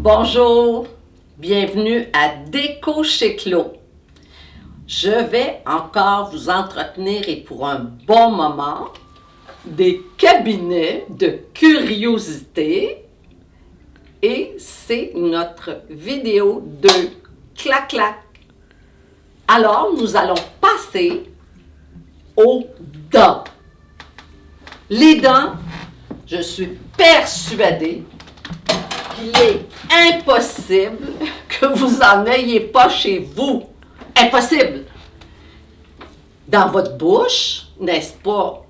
Bonjour, bienvenue à Déco chez Clos. Je vais encore vous entretenir et pour un bon moment des cabinets de curiosité et c'est notre vidéo de clac-clac. Alors, nous allons passer aux dents. Les dents, je suis persuadée qu'il est impossible que vous en ayez pas chez vous. Impossible. Dans votre bouche, n'est-ce pas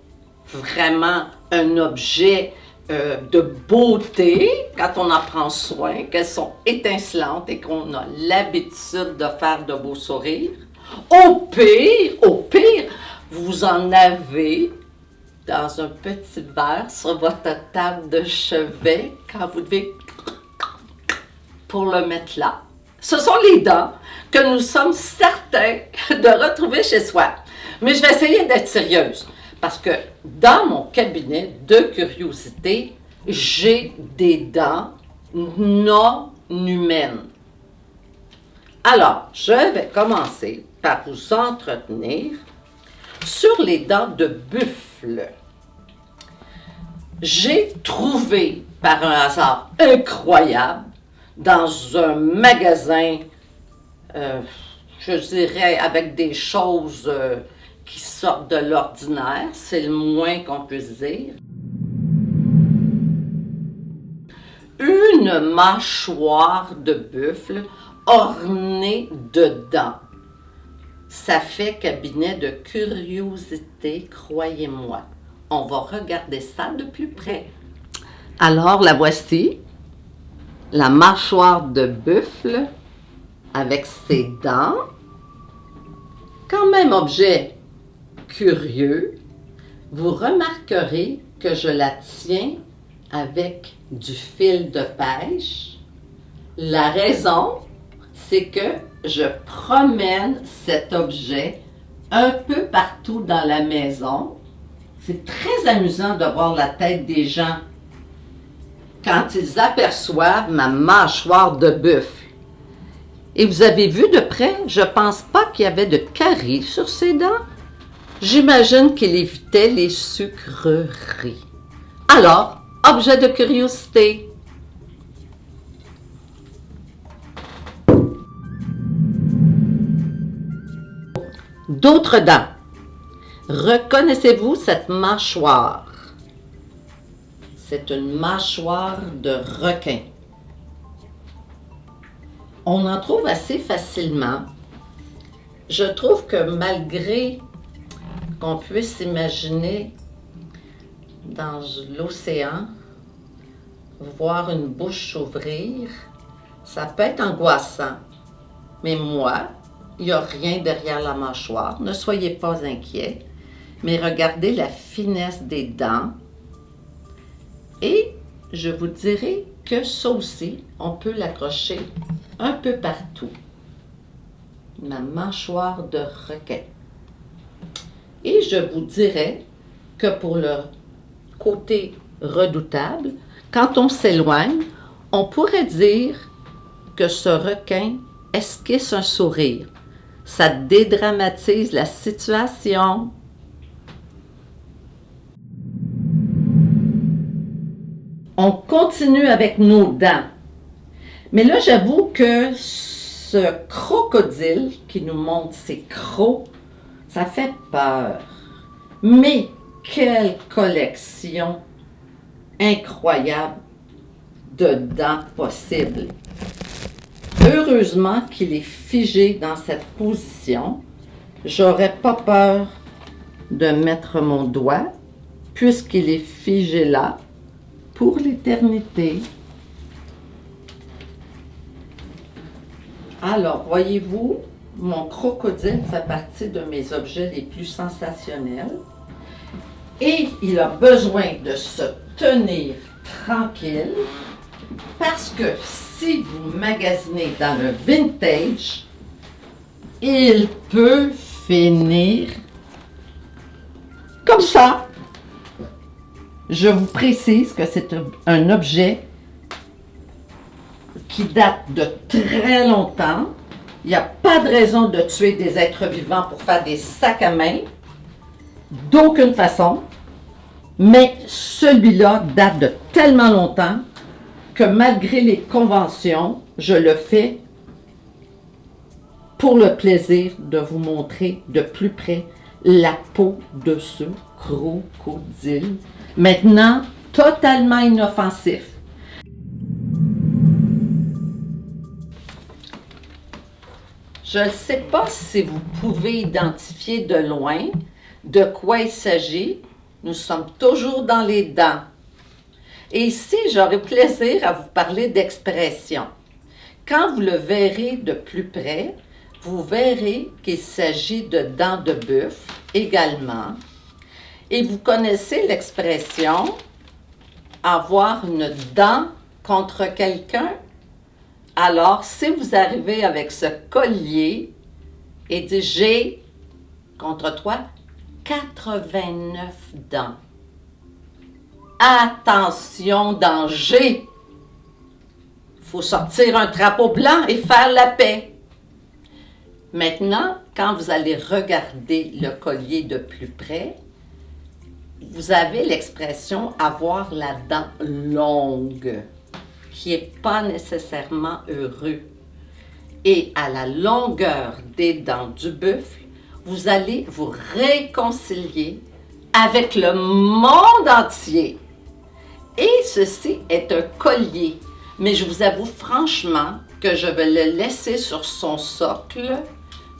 vraiment un objet de beauté quand on en prend soin, qu'elles sont étincelantes et qu'on a l'habitude de faire de beaux sourires? Au pire, vous en avez dans un petit verre sur votre table de chevet quand vous devez pour le mettre là. Ce sont les dents que nous sommes certains de retrouver chez soi. Mais je vais essayer d'être sérieuse parce que dans mon cabinet de curiosité, j'ai des dents non humaines. Alors, je vais commencer par vous entretenir sur les dents de buffle. J'ai trouvé par un hasard incroyable dans un magasin, je dirais, avec des choses qui sortent de l'ordinaire, c'est le moins qu'on puisse dire. Une mâchoire de buffle ornée de dents. Ça fait cabinet de curiosité, croyez-moi. On va regarder ça de plus près. Alors, la voici. La mâchoire de buffle avec ses dents. Quand même objet curieux, vous remarquerez que je la tiens avec du fil de pêche. La raison, c'est que je promène cet objet un peu partout dans la maison. C'est très amusant de voir la tête des gens quand ils aperçoivent ma mâchoire de buffle. Et vous avez vu de près, je pense pas qu'il y avait de caries sur ses dents. J'imagine qu'il évitait les sucreries. Alors, objet de curiosité. D'autres dents. Reconnaissez-vous cette mâchoire? C'est une mâchoire de requin. On en trouve assez facilement. Je trouve que malgré qu'on puisse imaginer dans l'océan, voir une bouche s'ouvrir, ça peut être angoissant. Mais moi, il n'y a rien derrière la mâchoire. Ne soyez pas inquiets. Mais regardez la finesse des dents. Et je vous dirai que ça aussi, on peut l'accrocher un peu partout. Ma mâchoire de requin. Et je vous dirais que pour le côté redoutable, quand on s'éloigne, on pourrait dire que ce requin esquisse un sourire. Ça dédramatise la situation. On continue avec nos dents. Mais là, j'avoue que ce crocodile qui nous montre ses crocs, ça fait peur. Mais quelle collection incroyable de dents possibles. Heureusement qu'il est figé dans cette position. J'aurais pas peur de mettre mon doigt puisqu'il est figé là pour l'éternité. Alors, voyez-vous, mon crocodile fait partie de mes objets les plus sensationnels et il a besoin de se tenir tranquille parce que si vous magasinez dans le vintage, il peut finir comme ça. Je vous précise que c'est un objet qui date de très longtemps. Il n'y a pas de raison de tuer des êtres vivants pour faire des sacs à main, d'aucune façon. Mais celui-là date de tellement longtemps que malgré les conventions, je le fais pour le plaisir de vous montrer de plus près la peau de ce crocodile. Maintenant, totalement inoffensif. Je ne sais pas si vous pouvez identifier de loin de quoi il s'agit. Nous sommes toujours dans les dents. Et ici, j'aurai plaisir à vous parler d'expression. Quand vous le verrez de plus près, vous verrez qu'il s'agit de dents de buffle également. Et vous connaissez l'expression « avoir une dent contre quelqu'un ». Alors, si vous arrivez avec ce collier et dites « j'ai contre toi 89 dents ». Attention, danger! Il faut sortir un drapeau blanc et faire la paix. Maintenant, quand vous allez regarder le collier de plus près, vous avez l'expression « avoir la dent longue », qui n'est pas nécessairement heureux. Et à la longueur des dents du buffle, vous allez vous réconcilier avec le monde entier. Et ceci est un collier, mais je vous avoue franchement que je vais le laisser sur son socle.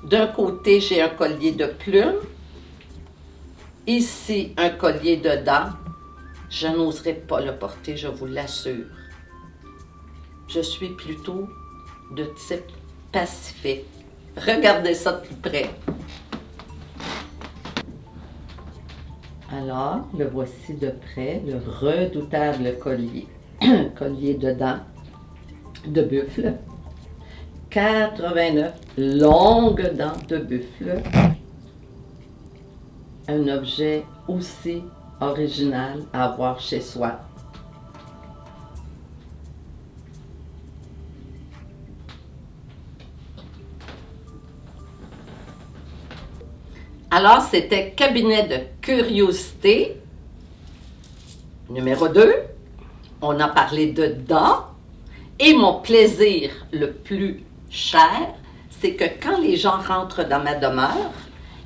D'un côté, j'ai un collier de plumes. Ici, un collier de dents. Je n'oserais pas le porter, je vous l'assure. Je suis plutôt de type pacifique. Regardez ça de plus près. Alors, le voici de près, le redoutable collier. Collier de dents de buffle. 89 longues dents de buffle. Un objet aussi original à avoir chez soi. Alors, c'était Cabinet de curiosité numéro 2. On a parlé de dents. Et mon plaisir le plus cher, c'est que quand les gens rentrent dans ma demeure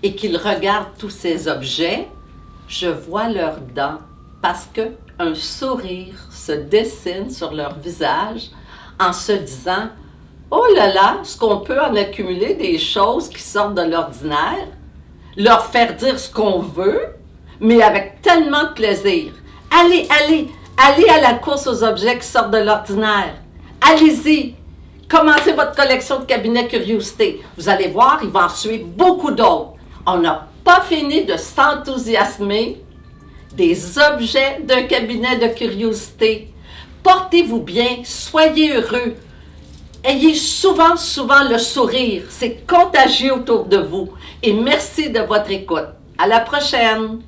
et qu'ils regardent tous ces objets, je vois leurs dents parce qu'un sourire se dessine sur leur visage en se disant « Oh là là, est-ce qu'on peut en accumuler des choses qui sortent de l'ordinaire? Leur faire dire ce qu'on veut, mais avec tellement de plaisir. Allez, allez, allez à la course aux objets qui sortent de l'ordinaire. Allez-y, commencez votre collection de cabinets curiosité. Vous allez voir, il va en suivre beaucoup d'autres. On n'a pas fini de s'enthousiasmer des objets d'un cabinet de curiosité. Portez-vous bien, soyez heureux. Ayez souvent, souvent le sourire. C'est contagieux autour de vous. Et merci de votre écoute. À la prochaine!